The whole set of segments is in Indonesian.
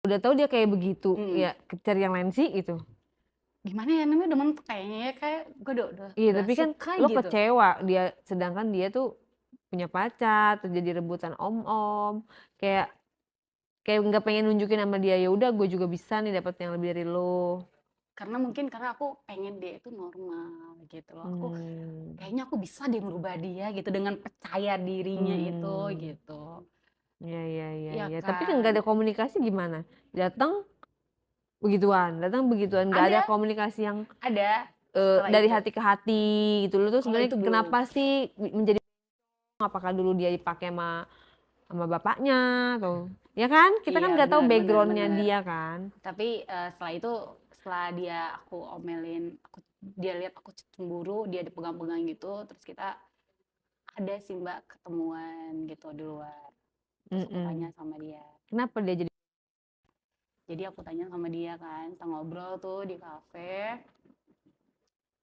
Udah tahu dia kayak begitu, Mhm. ya cari yang lain sih gitu. Gimana ya, namanya udah mentok kayaknya ya, kayak gue udah Iya, nggak tapi kan suka lo gitu. kecewa, sedangkan dia tuh punya pacar, terus jadi rebutan om-om, kayak kayak nggak pengen nunjukin sama dia, ya udah gue juga bisa nih dapat yang lebih dari lo. Karena mungkin karena aku pengen dia itu normal gitu loh. Aku Mmm, kayaknya aku bisa deh merubah dia gitu dengan percaya dirinya itu mmm, gitu. iya iya iya Iya iya, tapi kan nggak kan? ada komunikasi gimana? Datang begituan, nggak ada Ada, komunikasi yang, ada setelah dari itu. hati ke hati gitu, lo tuh Kalau sebenarnya itu belum. kenapa sih menjadi apakah dulu dia dipakai sama bapaknya atau ya kan? Kita kan Iya nggak tahu benar benar background-nya benar. dia kan. Tapi setelah itu, setelah aku omelin, dia lihat aku cemburu, dia dipegang-pegang gitu, terus kita ada sih Mbak ketemuan gitu di luar. Terus aku tanya Mhm. sama dia. Kenapa dia jadi Jadi aku tanya sama dia kan, kita ngobrol tuh di kafe.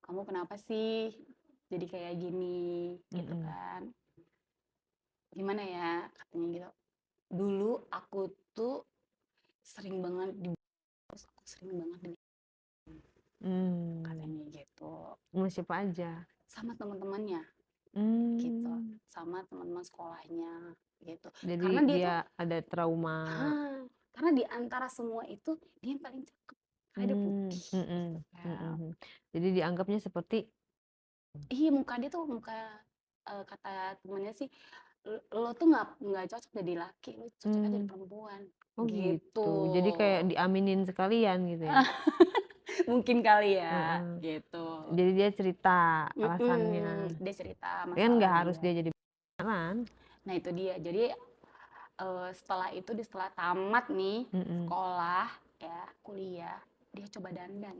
Kamu kenapa sih jadi kayak gini gitu mhm, kan? Gimana ya katanya gitu. Dulu aku tuh sering banget di terus aku sering banget di mmm, katanya gitu. sama siapa aja? Sama teman-temannya gitu, Mmm, sama teman-teman sekolahnya gitu. jadi Karena dia dia tuh ada trauma. karena di antara semua itu dia yang paling cakep. Karena dia Mmm, putih gitu mhm mhm kan. mhm. Jadi dianggapnya seperti Iya muka dia tuh muka kata temennya sih, lo tuh nggak cocok jadi laki, lo cocoknya jadi mmm, perempuan oh gitu. gitu. Jadi kayak diaminin sekalian gitu ya? Mungkin kali ya Heeh. gitu. Jadi dia cerita alasannya. Dia cerita Kan masalah nggak harus dia. dia jadi pacaran. Nah itu dia, jadi setelah itu setelah tamat nih Mhm, sekolah ya kuliah, dia coba dandan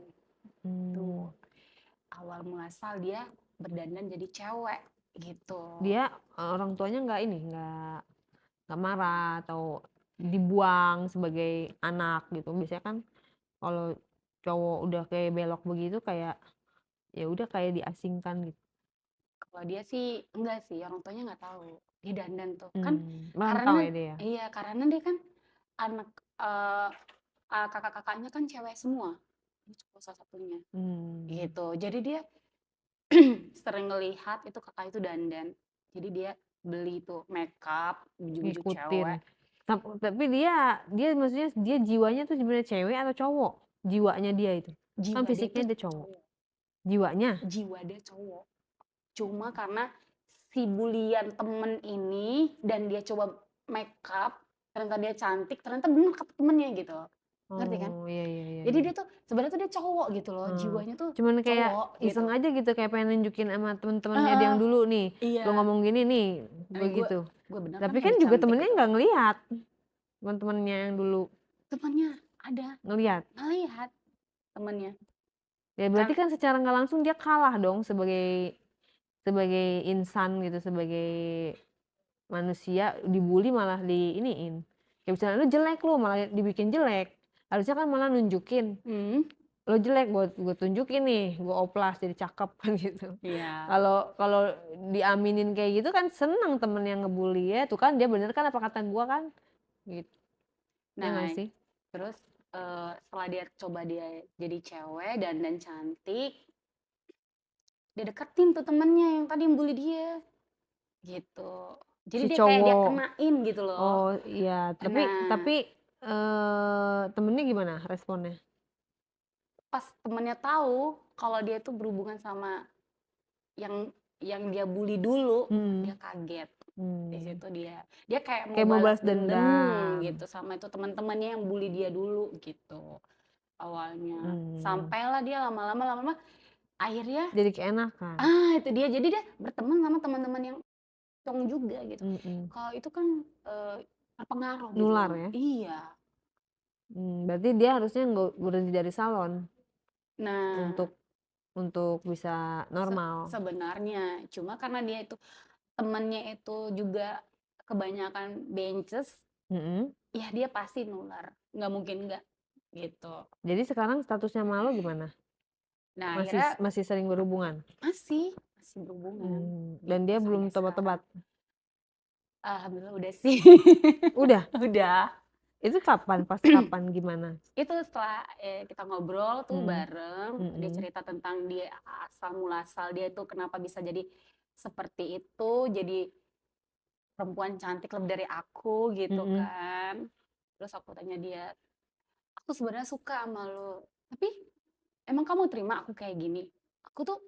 tuh. mmm. Awal muasal dia berdandan jadi cewek gitu. Dia, orang tuanya nggak ini, nggak marah atau dibuang sebagai anak gitu. Biasanya kan kalau cowok udah kayak belok begitu kayak, ya udah kayak diasingkan gitu. Kalau dia sih enggak sih, orang tuanya nggak tahu dia dandan tuh kan. Merantau Karena ya dia ya? iya, karena dia kan anak eh, kakak-kakaknya kan cewek semua, dia cowok salah satunya Mmm, gitu. Jadi dia sering ngelihat itu kakak itu dandan, jadi dia beli tuh makeup baju-baju ngikutin. cewek. Tapi dia dia maksudnya dia jiwanya tuh sebenarnya cewek atau cowok? Jiwanya dia itu? Kan Jiwa dia fisiknya tuh dia cowok. cowok, Jiwanya? jiwa dia cowok. Cuma karena si bulian temen ini dan dia coba makeup, ternyata dia cantik, ternyata bener kata temennya gitu. Ngerti kan? Oh, iya iya iya Jadi iya. dia tuh sebenarnya tuh dia cowok gitu loh, Heeh, jiwanya tuh cuman kayak cowok iseng gitu. aja gitu, kayak pengen nunjukin sama temen-temennya dia Heeh, yang dulu nih, "Lu iya. ngomong gini nih," Tapi gue begitu. bener kan Tapi kan lebih juga cantik temennya gitu. nggak ngelihat, temen-temennya yang dulu Temennya ada ngelihat. ngelihat temennya. Ya berarti Kan kan secara nggak langsung dia kalah dong sebagai sebagai insan gitu, sebagai manusia, dibully malah diiniin. Kayak misalnya, "Lu jelek lu," malah dibikin jelek. Harusnya kan malah nunjukin, hmm, "Lo jelek, gue tunjukin nih, gue oplas jadi cakep," kan gitu. iya. Kalau kalau diaminin kayak gitu kan seneng temen yang ngebully, "Ya tuh kan dia bener kan apa kata gua kan?" Gitu, ya nggak Nah, sih? terus setelah dia coba dia jadi cewek dan cantik, dia deketin tuh temennya yang tadi yang bully dia gitu. Jadi Si dia kayak dia cowok. kenain gitu loh. Oh iya, Nah, temennya gimana responnya? pas temennya tahu kalau dia tuh berhubungan sama yang dia bully dulu, dia Mhm, kaget. Di mmm, situ dia kayak mau kayak mau balas balas dendam dendam. gitu sama itu teman-temannya yang bully dia dulu gitu awalnya. Mmm, Sampailah dia lama-lama akhirnya jadi keenakan. itu dia. Jadi dia berteman sama teman-teman yang cong juga gitu. Mhm, Kalau itu kan berpengaruh gitu nular loh. ya? Iya. Berarti dia harusnya nggak berhenti dari salon Nah, untuk bisa normal? sebenarnya cuma karena dia itu temennya itu juga kebanyakan bences, Mhm. ya dia pasti nular, nggak mungkin nggak gitu. Jadi sekarang statusnya sama lo gimana? Nah Masih akhirnya masih sering berhubungan? masih berhubungan Dan gitu dia belum sampai sekarang. tobat-tobat? Alhamdulillah udah sih. Udah? Udah. Itu kapan? Pas kapan? Gimana? Itu setelah, kita ngobrol tuh Mhm, bareng, dia mhm, cerita tentang dia asal muasal dia itu kenapa bisa jadi seperti itu, jadi perempuan cantik lebih dari aku gitu mhm, kan. Terus aku tanya dia, "Aku sebenarnya suka sama lu, tapi emang kamu terima aku kayak gini? Aku tuh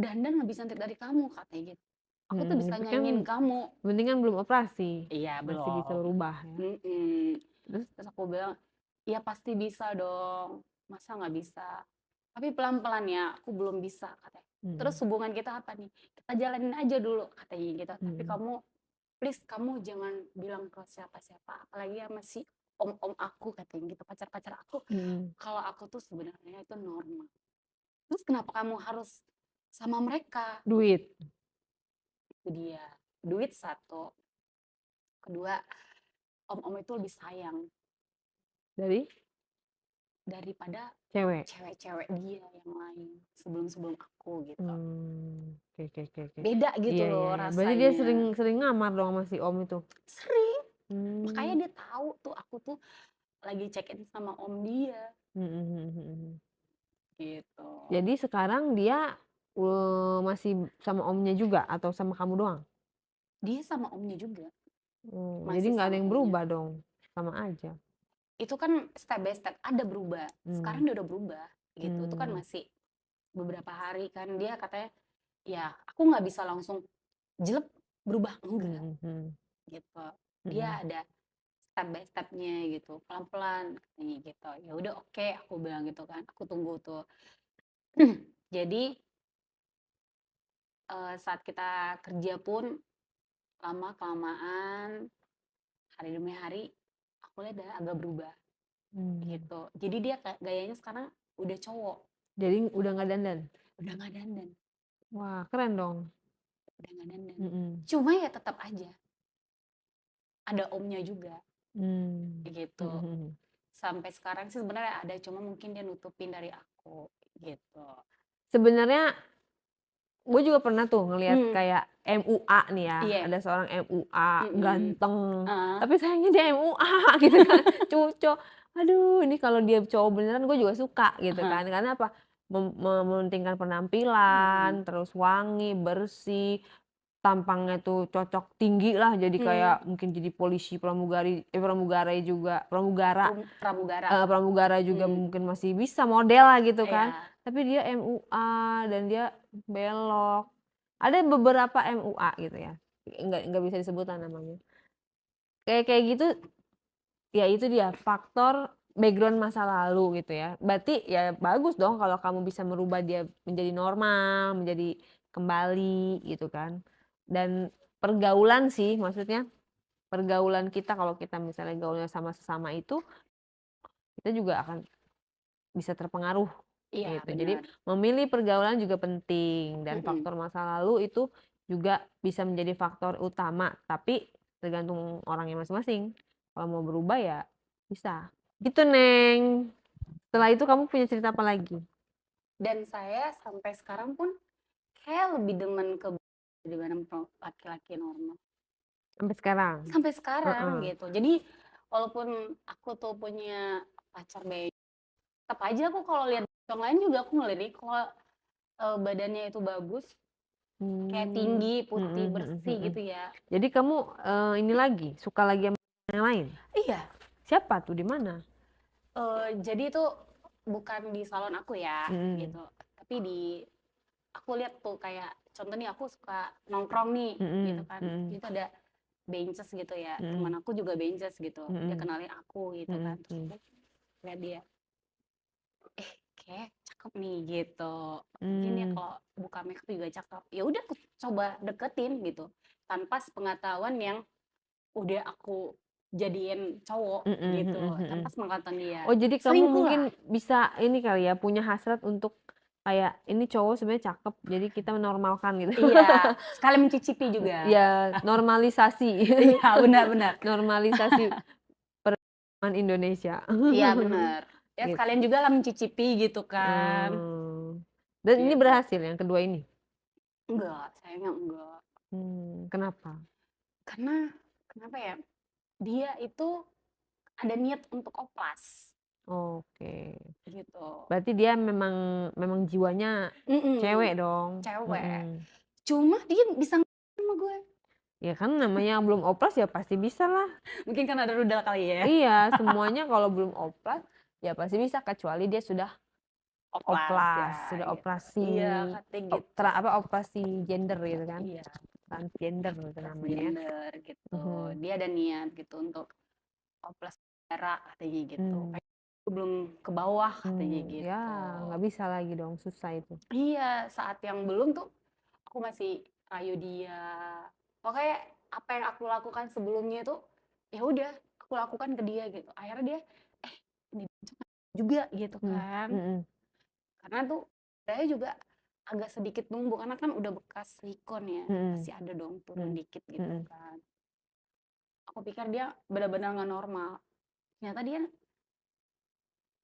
dandan lebih cantik dari kamu," katanya gitu. "Aku tuh bisa tapi kan nyanyiin kamu." yang penting kan belum operasi, Iya masih bisa belum, berubah ya. mhm. Terus Terus aku bilang, "Ya pasti bisa dong, masa nggak bisa? Tapi pelan-pelan ya, aku belum bisa," katanya. "Terus mhm, hubungan kita apa nih? Kita jalanin aja dulu," katanya gitu. "Tapi mhm, kamu please kamu jangan bilang ke siapa-siapa, apalagi sama si om-om aku," katanya gitu, "pacar-pacar aku, mhm. kalau aku tuh sebenarnya itu normal. Terus kenapa kamu harus sama mereka?" Duit? Itu dia, duit satu, kedua om-om itu lebih sayang Dari daripada cewek? cewek-cewek dia yang lain, sebelum-sebelum aku gitu. Oke, oke, oke, oke. Beda gitu Iya, loh iya, iya. Berarti dia rasanya. sering sering ngamar dong sama si om itu? Sering, makanya Mmm, dia tahu tuh aku tuh lagi check-in sama om dia, mhm, mhm, mhm, mhm. gitu. Jadi sekarang dia, masih sama omnya juga atau sama kamu doang? Dia sama omnya juga, Jadi masih nggak ada sama yang omnya. berubah dong? Sama aja? Itu kan step by step, ada berubah, Mmm, sekarang dia udah berubah, gitu. Itu kan mmm, masih beberapa hari kan, dia katanya, "Ya aku nggak bisa langsung jelek berubah," enggak, mhm, mhm, gitu. mhm, Dia ada step by step-nya gitu, pelan-pelan katanya gitu. Ya udah oke, aku bilang gitu kan, aku tunggu tuh. Jadi, saat kita kerja pun lama-kelamaan, hari demi hari, aku lihat dia agak berubah mmm. gitu. Jadi dia kayak gayanya sekarang udah cowok, Jadi udah nggak dandan? udah nggak dandan, Wah, keren dong. udah nggak dandan. Mhm, Cuma ya tetap aja ada omnya juga mmm, mhm, gitu. mhm. Sampai sekarang sih sebenarnya ada, cuma mungkin dia nutupin dari aku gitu. Sebenarnya gue juga pernah tuh ngelihat Mmm, kayak MUA nih ya, iya, ada seorang MUA mhm, ganteng, heeh, tapi sayangnya dia MUA gitu kan, cucok. Aduh, ini kalau dia cowok beneran gue juga suka gitu heeh, kan, karena apa, mementingkan mhm, penampilan, terus wangi, bersih, tampangnya tuh cocok tinggi lah, jadi mmm, kayak mungkin jadi polisi, pramugari juga, pramugara. pramugara, Pramugara juga mmm, mungkin masih bisa model lah gitu kan, iya, tapi dia MUA dan dia belok. Ada beberapa MUA gitu ya, nggak bisa disebutlah namanya. Kayak kayak gitu, ya itu dia faktor background masa lalu gitu ya. Berarti ya bagus dong kalau kamu bisa merubah dia menjadi normal, menjadi kembali gitu kan. Dan pergaulan sih, maksudnya pergaulan kita kalau kita misalnya gaulnya sama sesama itu, kita juga akan bisa terpengaruh. iya Gitu. Jadi bener, memilih pergaulan juga penting dan mhm, faktor masa lalu itu juga bisa menjadi faktor utama, tapi tergantung orangnya masing-masing. Kalau mau berubah ya bisa. Gitu, Neng. Setelah itu kamu punya cerita apa lagi? dan saya sampai sekarang pun kayak lebih demen ke dibanding laki-laki normal, Sampai sekarang? sampai sekarang Heeh. gitu. Jadi walaupun aku tuh punya pacar tetep aja aku kalau lihat cowok lain juga aku ngelirik kalau, badannya itu bagus, kayak Mmm. tinggi, putih, Mhm, mhm, bersih mhm. gitu ya. Jadi kamu, ini lagi, suka lagi sama yang lain? Iya, Siapa tuh, di mana? jadi itu bukan di salon aku ya, Mhm. gitu, tapi aku lihat tuh kayak contoh nih aku suka nongkrong nih, gitu Mhm, kan, mhm, itu ada benches gitu ya, teman mhm, aku juga benches gitu, dia mhm, kenalin aku gitu kan, mhm, terus mhm. aku lihat dia, kayak cakep nih gitu, mungkin dia Mmm. kalau buka makeup juga cakep, ya udah aku coba deketin gitu, tanpa sepengetahuan yang udah aku jadiin cowok Mhm, gitu, mhm, mhm. tanpa sepengetahuan dia, Oh, jadi kamu selingkuh mungkin lah. bisa ini kali ya, punya hasrat untuk kayak, "Ini cowok sebenarnya cakep, jadi kita menormalkan," gitu. Iya, sekali mencicipi juga. Ya, normalisasi. Iya, benar benar. Normalisasi perfilman Indonesia. Iya, benar. Ya Gitu. sekalian juga lah mencicipi gitu kan, Dan ini gitu. berhasil yang kedua ini? Enggak, sayangnya enggak. Kenapa? Karena kenapa ya, dia itu ada niat untuk oplas, Oke. gitu. Berarti dia memang memang jiwanya Mhm, cewek dong? cewek. Mhm. Cuma dia bisa sama gue. Ya kan namanya belum oplas ya pasti bisalah. Mungkin karena ada rudal kali ya, Iya, semuanya kalau belum oplas, ya pasti bisa kecuali dia sudah oplas oplas, ya, sudah gitu. operasi Iya, katanya gitu. operasi gender gitu kan, Iya, transgender itu namanya ya. transgender gitu. Mhm. Dia ada niat gitu untuk oplas darah katanya gitu. Mmm, Kayak belum ke bawah katanya ya gitu. nggak bisa lagi dong, susah itu. Iya, saat yang belum tuh aku masih rayu dia. Pokoknya apa yang aku lakukan sebelumnya itu ya udah aku lakukan ke dia gitu. Akhirnya dia eh ini juga gitu Mhm kan. mhm Karena tuh saya juga agak sedikit numbuh karena kan udah bekas silikon ya. mhm Pasti ada dong turun mhm dikit gitu mhm kan. Aku pikir dia benar-benar nggak normal. Ternyata dia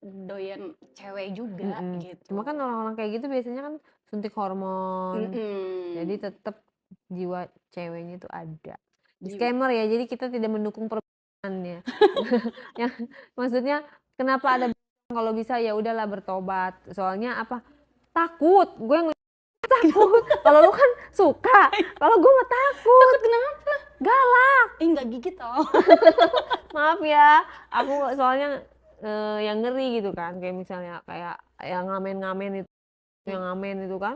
doyan cewek juga mhm. gitu. Cuma kan orang-orang kayak gitu biasanya kan suntik hormon, jadi Mhm. tetep jiwa ceweknya itu ada. Jiwa. Disclaimer ya, jadi kita tidak mendukung perbuatannya. Yang maksudnya kenapa ada kalau bisa ya udahlah bertobat, soalnya apa, takut, gue takut, kalau lu kan suka, kalau gue mah takut, Takut kenapa? galak. Nggak gigit tau. Maaf ya, aku soalnya, yang ngeri gitu kan, kayak misalnya kayak yang ngamen-ngamen itu, yang ngamen itu kan,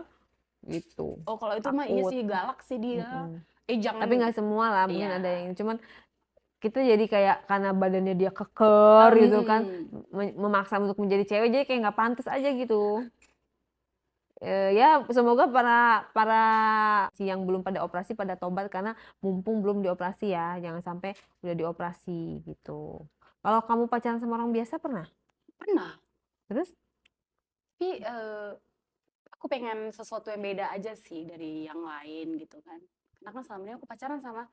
gitu, Oh kalau itu mah iya takut, sih galak sih dia. mhm. Jangan Tapi nggak semua lah, mungkin iya. ada yang cuman kita jadi kayak karena badannya dia keker gitu kan, Mhm. memaksa untuk menjadi cewek, jadi kayak nggak pantas aja gitu. Ya semoga para para si yang belum pada operasi pada tobat karena mumpung belum dioperasi ya, jangan sampai udah dioperasi gitu. Kalau kamu pacaran sama orang biasa pernah? Pernah, Terus? tapi, aku pengen sesuatu yang beda aja sih dari yang lain gitu kan. Karena kan selama ini aku pacaran sama,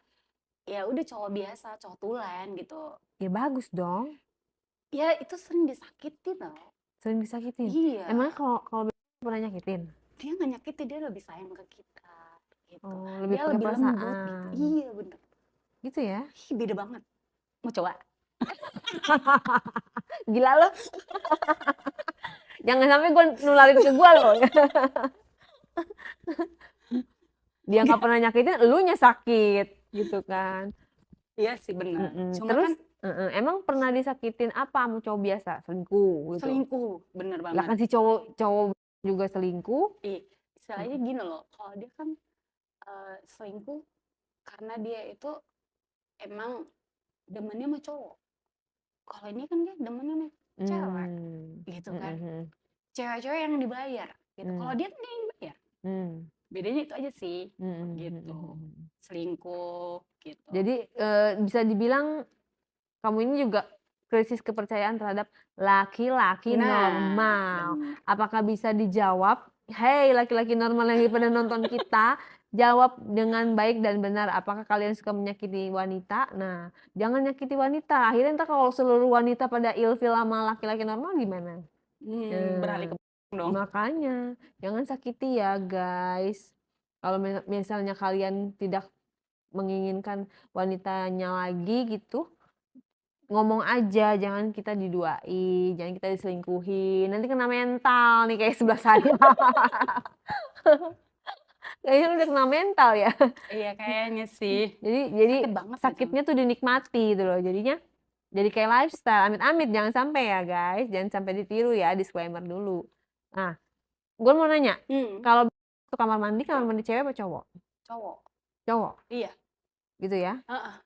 ya udah cowok biasa, cowok tulen gitu. Ya bagus dong, Ya itu sering disakiti tau. sering disakitin. Iya, Emangnya kalau pernah nyakitin? dia nggak nyakitin, dia lebih sayang ke kita, gitu. Oh, lebih Dia pakai lebih lembut gitu. perasaan, Iya bener, gitu ya? ih beda banget. Mau coba? Gila loh, jangan sampai gue nularin ke gue loh. Dia nggak pernah nyakitin, elunya sakit, gitu kan. Iya sih bener, Mhm, cuma terus kan heeh, emang pernah disakitin apa sama cowok biasa? Selingkuh gitu? selingkuh, bener Lah banget. kan si cowok cowok juga selingkuh, Istilahnya mhm, gini loh, kalau dia kan, selingkuh karena dia itu emang demennya sama cowok. Kalau ini kan dia demennya sama cewek, mmm, gitu mhm kan. mhm, Cewek-cewek yang dibayar, gitu. Kalau mmm, dia kan dia yang bayar. mmm, Bedanya itu aja sih, mhm mhm gitu. mhm. Selingkuh, gitu. Jadi, bisa dibilang kamu ini juga krisis kepercayaan terhadap laki-laki Nah, normal. bener. Apakah bisa dijawab? Hei laki-laki normal yang pada nonton kita, jawab dengan baik dan benar. Apakah kalian suka menyakiti wanita? Nah, jangan nyakiti wanita. Akhirnya entar kalau seluruh wanita pada ilfil sama laki-laki normal gimana? Beralih Nah, ke belakang dong. makanya jangan sakiti ya guys. Kalau misalnya kalian tidak menginginkan wanitanya lagi gitu, ngomong aja, jangan kita diduain, jangan kita diselingkuhin, nanti kena mental nih kayak sebelah saya. Kayaknya udah kena mental ya. Iya kayaknya sih. Jadi Sakit banget gitu. sakitnya tuh dinikmati gitu loh, jadinya jadi kayak lifestyle, amit-amit jangan sampai ya guys, jangan sampai ditiru ya, disclaimer dulu. Nah, gue mau nanya, Hmm, kalau ke kamar mandi cewek apa cowok? cowok. Cowok, Iya, gitu ya? heeh,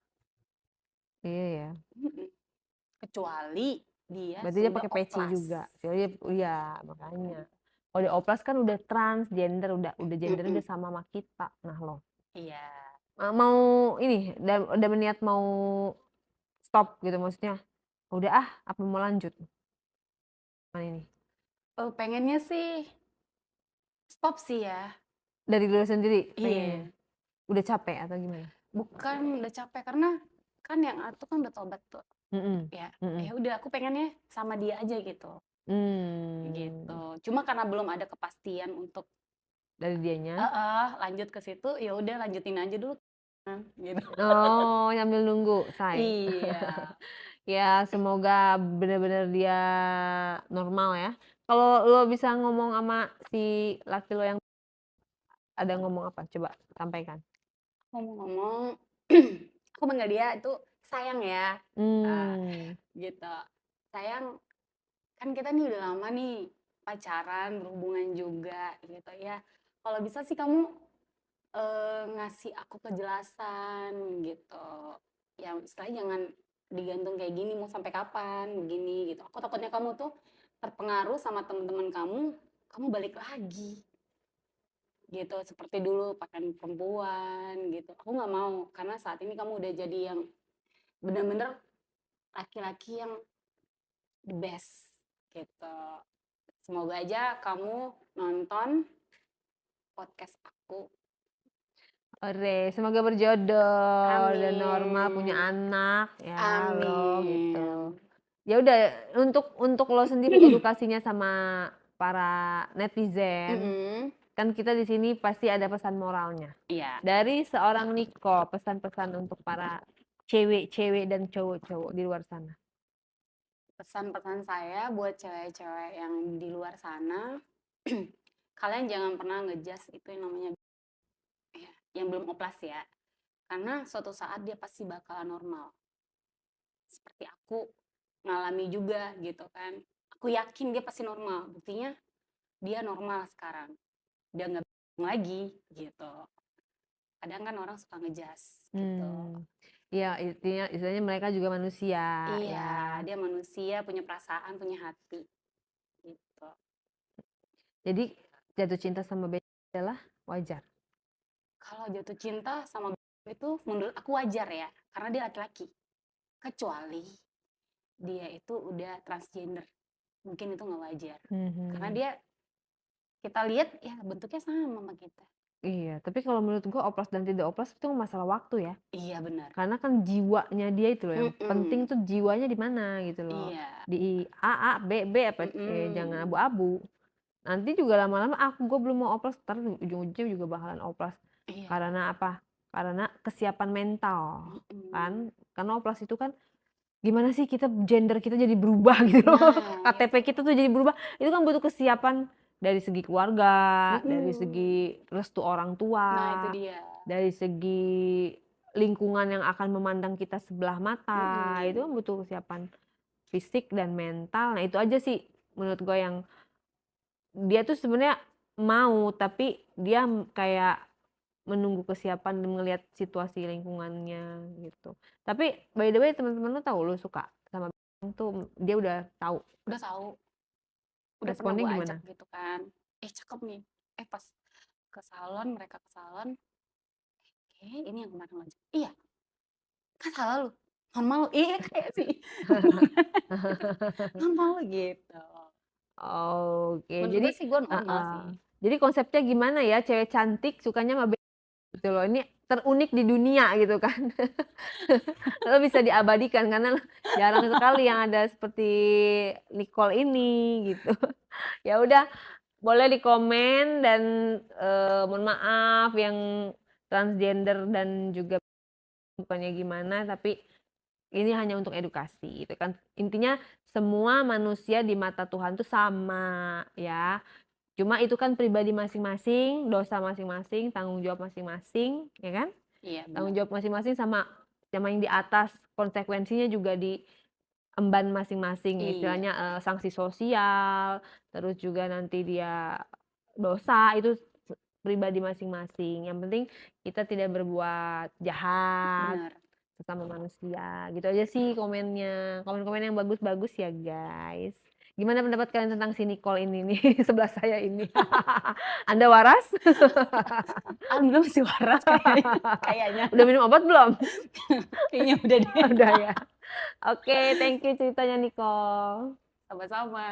Iya ya, mhm. Kecuali dia berarti dia sudah pakai peci oplas. juga, jadi iya makanya. Kalau di oplas kan udah transgender, udah gendernya Mhm, udah sama kita. Nah loh, iya. mau ini, udah berniat mau stop gitu maksudnya, udah ah, apa mau lanjut? Mana ini? Pengennya sih stop sih ya. Dari dulu sendiri pengennya? Iya, Udah capek atau gimana? bukan udah capek karena kan yang aku kan udah tobat tuh, Mhm ya. Ya mhm. udah aku pengennya sama dia aja gitu, gitu. Mmm, Cuma karena belum ada kepastian untuk dari dianya? lanjut ke situ, ya udah lanjutin aja dulu. gitu. Oh, sambil nunggu, say. Iya. Ya, semoga bener-bener dia normal ya. Kalau lo bisa ngomong sama si laki lo yang ada ngomong apa? Coba sampaikan. Ngomong-ngomong, aku manggil dia itu sayang ya, eee, Mmm, gitu. Sayang, kan kita nih udah lama nih pacaran, berhubungan juga gitu ya. Kalau bisa sih kamu, ngasih aku kejelasan gitu. Ya istilahnya jangan digantung kayak gini, mau sampai kapan begini gitu. Aku takutnya kamu tuh terpengaruh sama teman-teman kamu balik lagi gitu, seperti dulu pacaran perempuan gitu. Aku nggak mau, karena saat ini kamu udah jadi yang bener-bener laki-laki yang the best gitu. Semoga aja kamu nonton podcast aku. semoga berjodoh dan normal, punya Amin. anak ya lo gitu. Amin. Ya udah, untuk lo sendiri edukasinya sama para netizen, Mhm. kan kita di sini pasti ada pesan moralnya. Iya, Dari seorang Niko, pesan-pesan untuk para cewek-cewek dan cowok-cowok di luar sana. pesan-pesan saya buat cewek-cewek yang di luar sana, kalian jangan pernah nge-judge itu yang namanya ya, yang belum oplas ya. Karena suatu saat dia pasti bakalan normal. Seperti aku ngalami juga gitu kan. Aku yakin dia pasti normal. Buktinya dia normal sekarang. Dia nggak lagi gitu. Kadang kan orang suka ngejas gitu. Iya, istilahnya mereka juga manusia Iya, ya. dia manusia, punya perasaan, punya hati gitu. Jadi jatuh cinta sama beda adalah wajar. Kalau jatuh cinta sama itu menurut aku wajar ya, karena dia laki-laki. Kecuali dia itu udah transgender, mungkin itu nggak wajar. Karena Mhm. dia kita lihat ya bentuknya sama sama kita. Iya, tapi kalau menurut gua oplos dan tidak oplos itu masalah waktu ya. Iya benar. Karena kan jiwanya dia itu loh yang penting Mhm. tuh jiwanya di mana gitu loh. Iya. Di A, B apa jangan Mhm. abu-abu. Nanti juga lama-lama, gue belum mau oplos, entar ujung-ujungnya juga bakalan oplos. Iya. Karena apa? Karena kesiapan mental Mhm. kan. Karena oplos itu kan gimana sih kita gender kita jadi berubah gitu loh. Nah, KTP itu. kita tuh jadi berubah. Itu kan butuh kesiapan dari segi keluarga, dari Mhm. segi restu orang Nah, itu tua, dia. dari segi lingkungan yang akan memandang kita sebelah mata. Itu kan Mhm. butuh kesiapan fisik dan mental. Nah, itu aja sih menurut gue yang dia tuh sebenarnya mau, tapi dia kayak menunggu kesiapan dan ngelihat situasi lingkungannya gitu. Tapi by the way teman-teman lu tahu lu suka sama tuh dia udah tahu, Udah tahu, udah pernah responnya gue ajak gimana? gitu kan. Cakep nih. Pas ke salon, mereka ke salon, ini yang kemarin lo ajak. Iya, kan salah lu. Normal lu. Iya kayak sih. Gitu. Normal lu gitu. Oke, Menurut jadi gue sih gue normal heeh. sih. Jadi konsepnya gimana ya, cewek cantik sukanya sama gitu loh, ini terunik di dunia gitu kan. Lo bisa diabadikan karena jarang sekali yang ada seperti Nicole ini gitu. Ya udah, boleh di komen dan, mohon maaf yang transgender dan juga bukannya gimana, tapi ini hanya untuk edukasi gitu kan. Intinya semua manusia di mata Tuhan tuh sama ya. Cuma itu kan pribadi masing-masing, dosa masing-masing, tanggung jawab masing-masing, ya kan? Iya Tanggung benar. jawab masing-masing sama sama yang di atas, konsekuensinya juga diemban masing-masing, Iya. istilahnya, sanksi sosial, terus juga nanti dia dosa, itu pribadi masing-masing, yang penting kita tidak berbuat jahat Benar. sesama manusia, gitu aja sih komennya. Komen-komen yang bagus-bagus ya, guys. Gimana pendapat kalian tentang si Nicole ini nih, sebelah saya ini? Anda waras? Alhamdulillah masih waras kayaknya. Kayaknya. Udah minum obat belum? Kayaknya udah deh. Udah ya? Oke, thank you ceritanya Nicole. Sama-sama.